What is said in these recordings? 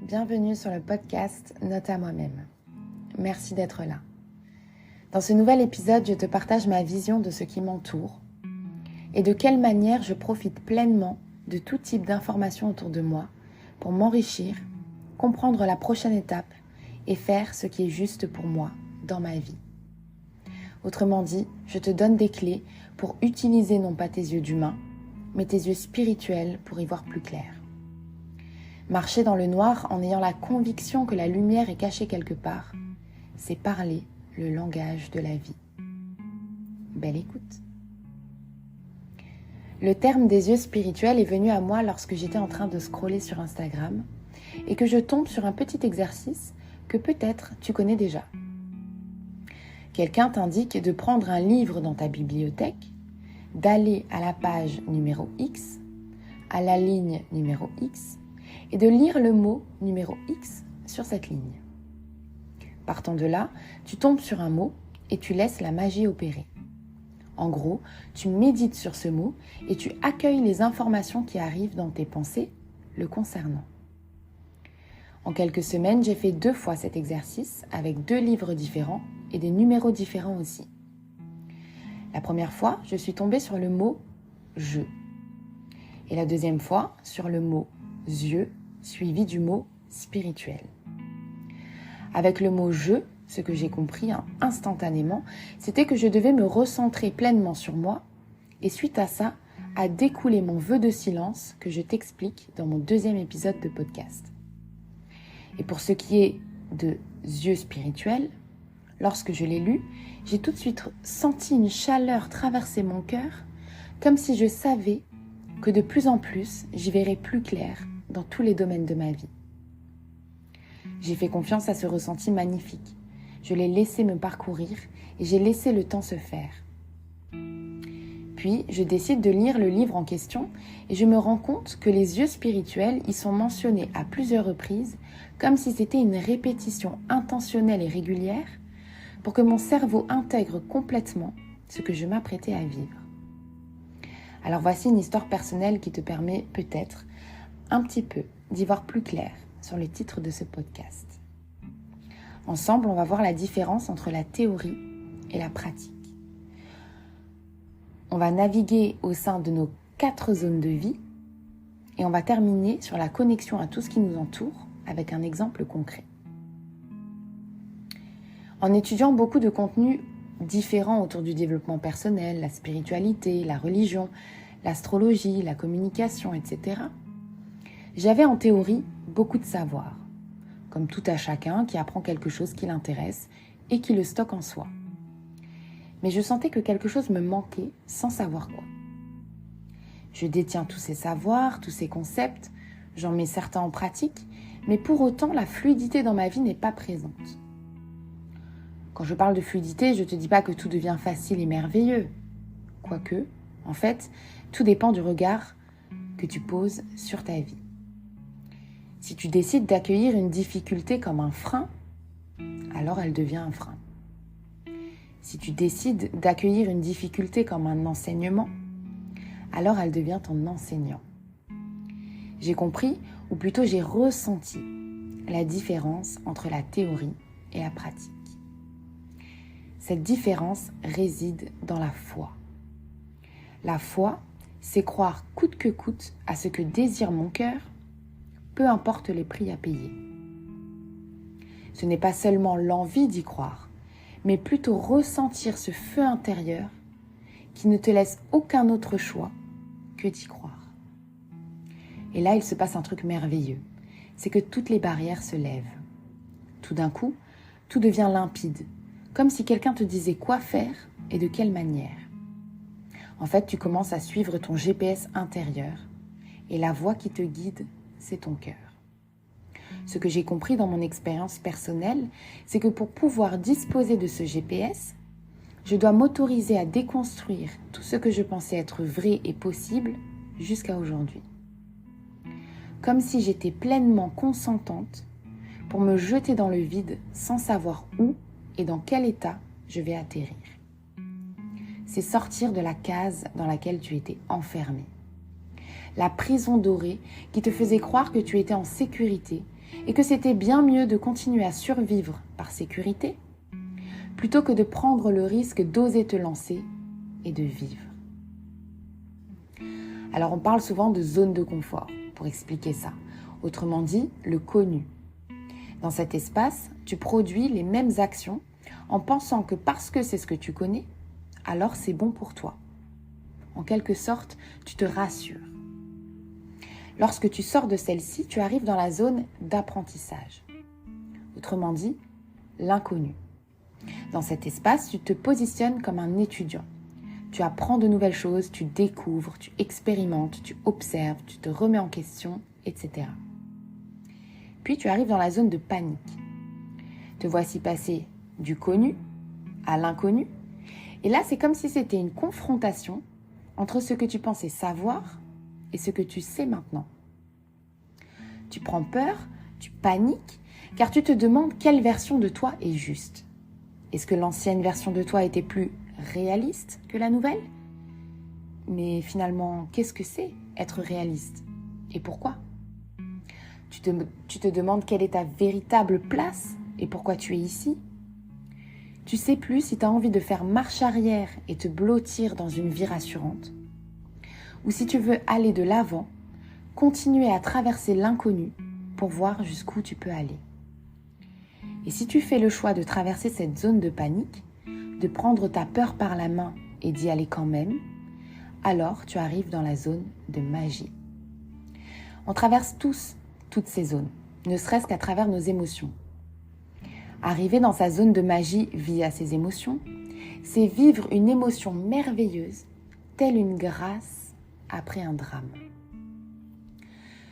bienvenue sur le podcast Note à moi-même. Merci d'être là. Dans ce nouvel épisode, je te partage ma vision de ce qui m'entoure et de quelle manière je profite pleinement de tout type d'informations autour de moi pour m'enrichir, comprendre la prochaine étape et faire ce qui est juste pour moi dans ma vie. Autrement dit, je te donne des clés pour utiliser non pas tes yeux d'humain, mais tes yeux spirituels pour y voir plus clair. Marcher dans le noir en ayant la conviction que la lumière est cachée quelque part, c'est parler le langage de la vie. Belle écoute. Le terme des yeux spirituels est venu à moi lorsque j'étais en train de scroller sur Instagram et que je tombe sur un petit exercice que peut-être tu connais déjà. Quelqu'un t'indique de prendre un livre dans ta bibliothèque, d'aller à la page numéro X, à la ligne numéro X, et de lire le mot numéro X sur cette ligne. Partant de là, tu tombes sur un mot et tu laisses la magie opérer. En gros, tu médites sur ce mot et tu accueilles les informations qui arrivent dans tes pensées le concernant. En quelques semaines, j'ai fait 2 fois cet exercice avec 2 livres différents et des numéros différents aussi. La première fois, je suis tombée sur le mot « je ». Et la deuxième fois, sur le mot « yeux » suivi du mot « spirituel ». Avec le mot « je », ce que j'ai compris instantanément, c'était que je devais me recentrer pleinement sur moi et suite à ça, à découler mon vœu de silence que je t'explique dans mon 2e épisode de podcast. Et pour ce qui est de « yeux spirituels », lorsque je l'ai lu, j'ai tout de suite senti une chaleur traverser mon cœur, comme si je savais que de plus en plus, j'y verrais plus clair dans tous les domaines de ma vie. J'ai fait confiance à ce ressenti magnifique. Je l'ai laissé me parcourir et j'ai laissé le temps se faire. Puis, je décide de lire le livre en question et je me rends compte que les yeux spirituels y sont mentionnés à plusieurs reprises, comme si c'était une répétition intentionnelle et régulière pour que mon cerveau intègre complètement ce que je m'apprêtais à vivre. Alors voici une histoire personnelle qui te permet peut-être un petit peu d'y voir plus clair sur le titre de ce podcast. Ensemble, on va voir la différence entre la théorie et la pratique. On va naviguer au sein de nos 4 zones de vie et on va terminer sur la connexion à tout ce qui nous entoure avec un exemple concret. En étudiant beaucoup de contenus différents autour du développement personnel, la spiritualité, la religion, l'astrologie, la communication, etc., j'avais en théorie beaucoup de savoir, comme tout à chacun qui apprend quelque chose qui l'intéresse et qui le stocke en soi. Mais je sentais que quelque chose me manquait sans savoir quoi. Je détiens tous ces savoirs, tous ces concepts, j'en mets certains en pratique, mais pour autant la fluidité dans ma vie n'est pas présente. Quand je parle de fluidité, je ne te dis pas que tout devient facile et merveilleux. Quoique, en fait, tout dépend du regard que tu poses sur ta vie. Si tu décides d'accueillir une difficulté comme un frein, alors elle devient un frein. Si tu décides d'accueillir une difficulté comme un enseignement, alors elle devient ton enseignant. J'ai compris, ou plutôt j'ai ressenti, la différence entre la théorie et la pratique. Cette différence réside dans la foi. La foi, c'est croire coûte que coûte à ce que désire mon cœur, peu importe les prix à payer. Ce n'est pas seulement l'envie d'y croire, mais plutôt ressentir ce feu intérieur qui ne te laisse aucun autre choix que d'y croire. Et là, il se passe un truc merveilleux, c'est que toutes les barrières se lèvent. Tout d'un coup, tout devient limpide, comme si quelqu'un te disait quoi faire et de quelle manière. En fait, tu commences à suivre ton GPS intérieur et la voie qui te guide, c'est ton cœur. Ce que j'ai compris dans mon expérience personnelle, c'est que pour pouvoir disposer de ce GPS, je dois m'autoriser à déconstruire tout ce que je pensais être vrai et possible jusqu'à aujourd'hui. Comme si j'étais pleinement consentante pour me jeter dans le vide sans savoir où et dans quel état je vais atterrir. C'est sortir de la case dans laquelle tu étais enfermé. La prison dorée qui te faisait croire que tu étais en sécurité et que c'était bien mieux de continuer à survivre par sécurité plutôt que de prendre le risque d'oser te lancer et de vivre. Alors on parle souvent de zone de confort pour expliquer ça, autrement dit le connu. Dans cet espace, tu produis les mêmes actions en pensant que parce que c'est ce que tu connais, alors c'est bon pour toi. En quelque sorte, tu te rassures. Lorsque tu sors de celle-ci, tu arrives dans la zone d'apprentissage. Autrement dit, l'inconnu. Dans cet espace, tu te positionnes comme un étudiant. Tu apprends de nouvelles choses, tu découvres, tu expérimentes, tu observes, tu te remets en question, etc. Puis tu arrives dans la zone de panique. Te voici passer du connu à l'inconnu. Et là, c'est comme si c'était une confrontation entre ce que tu pensais savoir et ce que tu sais maintenant. Tu prends peur, tu paniques, car tu te demandes quelle version de toi est juste. Est-ce que l'ancienne version de toi était plus réaliste que la nouvelle ? Mais finalement, qu'est-ce que c'est être réaliste ? Et pourquoi ? Tu te demandes quelle est ta véritable place et pourquoi tu es ici ? Tu sais plus si tu as envie de faire marche arrière et te blottir dans une vie rassurante, ou si tu veux aller de l'avant, continuer à traverser l'inconnu pour voir jusqu'où tu peux aller. Et si tu fais le choix de traverser cette zone de panique, de prendre ta peur par la main et d'y aller quand même, alors tu arrives dans la zone de magie. On traverse tous toutes ces zones, ne serait-ce qu'à travers nos émotions. Arriver dans sa zone de magie via ses émotions, c'est vivre une émotion merveilleuse, telle une grâce après un drame.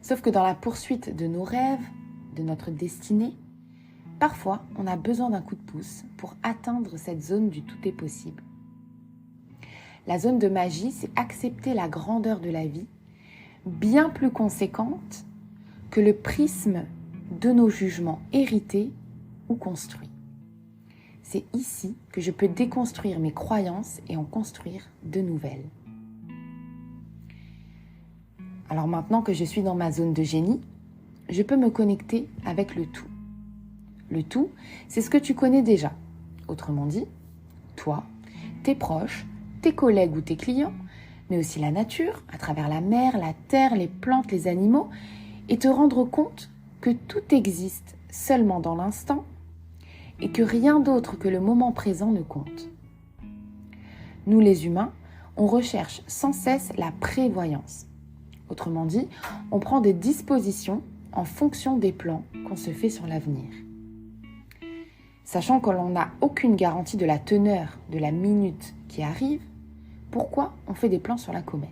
Sauf que dans la poursuite de nos rêves, de notre destinée, parfois on a besoin d'un coup de pouce pour atteindre cette zone du tout est possible. La zone de magie, c'est accepter la grandeur de la vie, bien plus conséquente que le prisme de nos jugements hérités ou construits. C'est ici que je peux déconstruire mes croyances et en construire de nouvelles. Alors maintenant que je suis dans ma zone de génie, je peux me connecter avec le tout. Le tout, c'est ce que tu connais déjà. Autrement dit, toi, tes proches, tes collègues ou tes clients, mais aussi la nature, à travers la mer, la terre, les plantes, les animaux, et te rendre compte que tout existe seulement dans l'instant et que rien d'autre que le moment présent ne compte. Nous les humains, on recherche sans cesse la prévoyance. Autrement dit, on prend des dispositions en fonction des plans qu'on se fait sur l'avenir. Sachant que l'on n'a aucune garantie de la teneur de la minute qui arrive, pourquoi on fait des plans sur la comète ?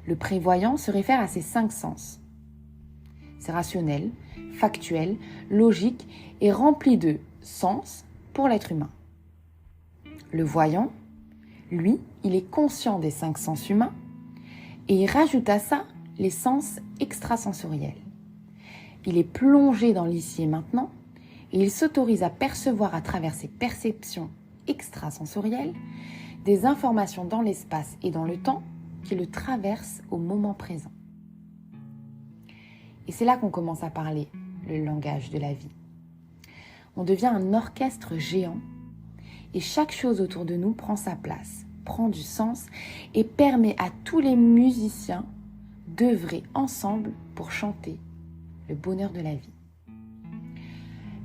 Le prévoyant se réfère à ses 5 sens. C'est rationnel, factuel, logique et rempli de sens pour l'être humain. Le voyant, lui, il est conscient des 5 sens humains et il rajoute à ça les sens extrasensoriels. Il est plongé dans l'ici et maintenant et il s'autorise à percevoir à travers ses perceptions extrasensorielles des informations dans l'espace et dans le temps qui le traversent au moment présent. Et c'est là qu'on commence à parler le langage de la vie. On devient un orchestre géant et chaque chose autour de nous prend sa place, prend du sens et permet à tous les musiciens d'œuvrer ensemble pour chanter le bonheur de la vie.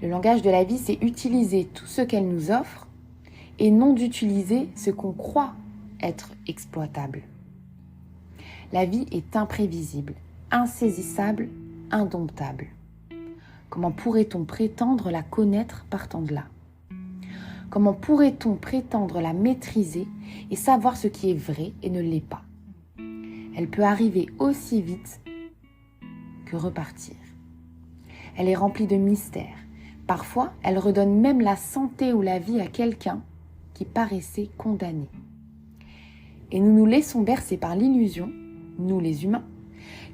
Le langage de la vie, c'est utiliser tout ce qu'elle nous offre et non d'utiliser ce qu'on croit être exploitable. La vie est imprévisible, insaisissable, indomptable. Comment pourrait-on prétendre la connaître partant de là ? Comment pourrait-on prétendre la maîtriser et savoir ce qui est vrai et ne l'est pas ? Elle peut arriver aussi vite que repartir. Elle est remplie de mystères. Parfois, elle redonne même la santé ou la vie à quelqu'un qui paraissait condamné. Et nous nous laissons bercer par l'illusion, nous les humains,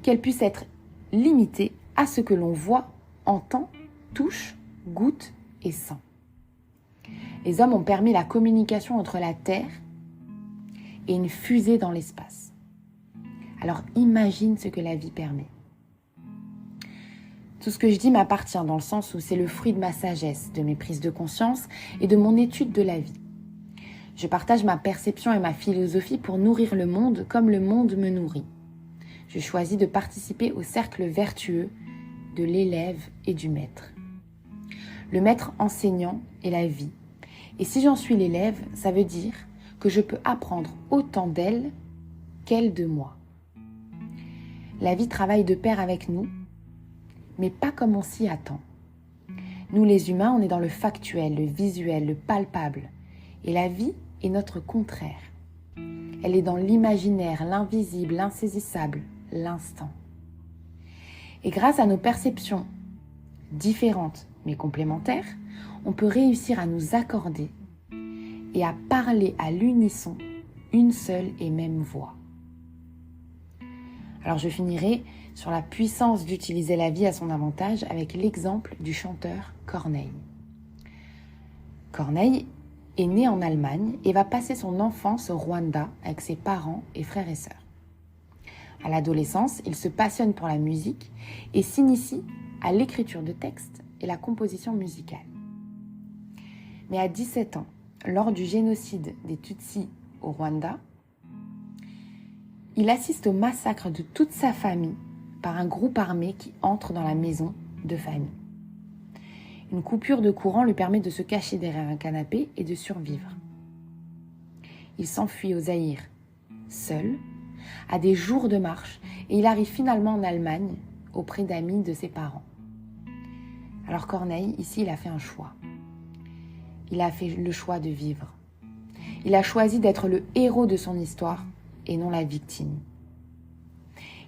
qu'elle puisse être limitée à ce que l'on voit, entend, touche, goûte et sent. Les hommes ont permis la communication entre la Terre et une fusée dans l'espace. Alors imagine ce que la vie permet. Tout ce que je dis m'appartient dans le sens où c'est le fruit de ma sagesse, de mes prises de conscience et de mon étude de la vie. Je partage ma perception et ma philosophie pour nourrir le monde comme le monde me nourrit. Je choisis de participer au cercle vertueux de l'élève et du maître. Le maître enseignant est la vie. Et si j'en suis l'élève, ça veut dire que je peux apprendre autant d'elle qu'elle de moi. La vie travaille de pair avec nous, mais pas comme on s'y attend. Nous les humains, on est dans le factuel, le visuel, le palpable. Et la vie est notre contraire. Elle est dans l'imaginaire, l'invisible, l'insaisissable, l'instant. Et grâce à nos perceptions différentes mais complémentaires, on peut réussir à nous accorder et à parler à l'unisson une seule et même voix. Alors je finirai sur la puissance d'utiliser la vie à son avantage avec l'exemple du chanteur Corneille. Corneille est né en Allemagne et va passer son enfance au Rwanda avec ses parents et frères et sœurs. À l'adolescence, il se passionne pour la musique et s'initie à l'écriture de textes et la composition musicale. Mais à 17 ans, lors du génocide des Tutsis au Rwanda, il assiste au massacre de toute sa famille par un groupe armé qui entre dans la maison de famille. Une coupure de courant lui permet de se cacher derrière un canapé et de survivre. Il s'enfuit au Zaïre, seul, à des jours de marche, et il arrive finalement en Allemagne, auprès d'amis de ses parents. Alors Corneille, ici, il a fait un choix. Il a fait le choix de vivre. Il a choisi d'être le héros de son histoire et non la victime.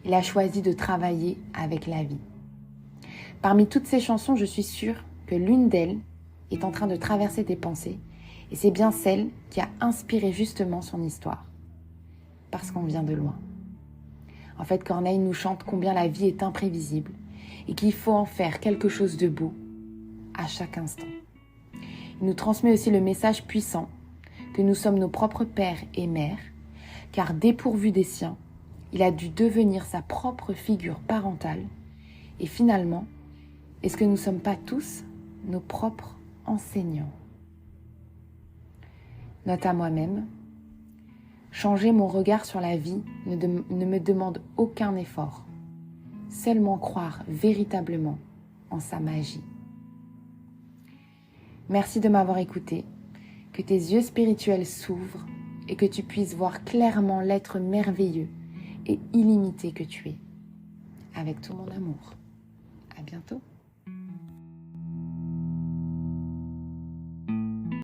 Il a choisi de travailler avec la vie. Parmi toutes ces chansons, je suis sûre que l'une d'elles est en train de traverser tes pensées et c'est bien celle qui a inspiré justement son histoire. Parce qu'on vient de loin. En fait, Corneille nous chante combien la vie est imprévisible et qu'il faut en faire quelque chose de beau à chaque instant. Il nous transmet aussi le message puissant que nous sommes nos propres pères et mères, car dépourvu des siens, il a dû devenir sa propre figure parentale. Et finalement, est-ce que nous ne sommes pas tous nos propres enseignants ? Note à moi-même, changer mon regard sur la vie ne me demande aucun effort, seulement croire véritablement en sa magie. Merci de m'avoir écouté, que tes yeux spirituels s'ouvrent et que tu puisses voir clairement l'être merveilleux et illimité que tu es. Avec tout mon amour. À bientôt.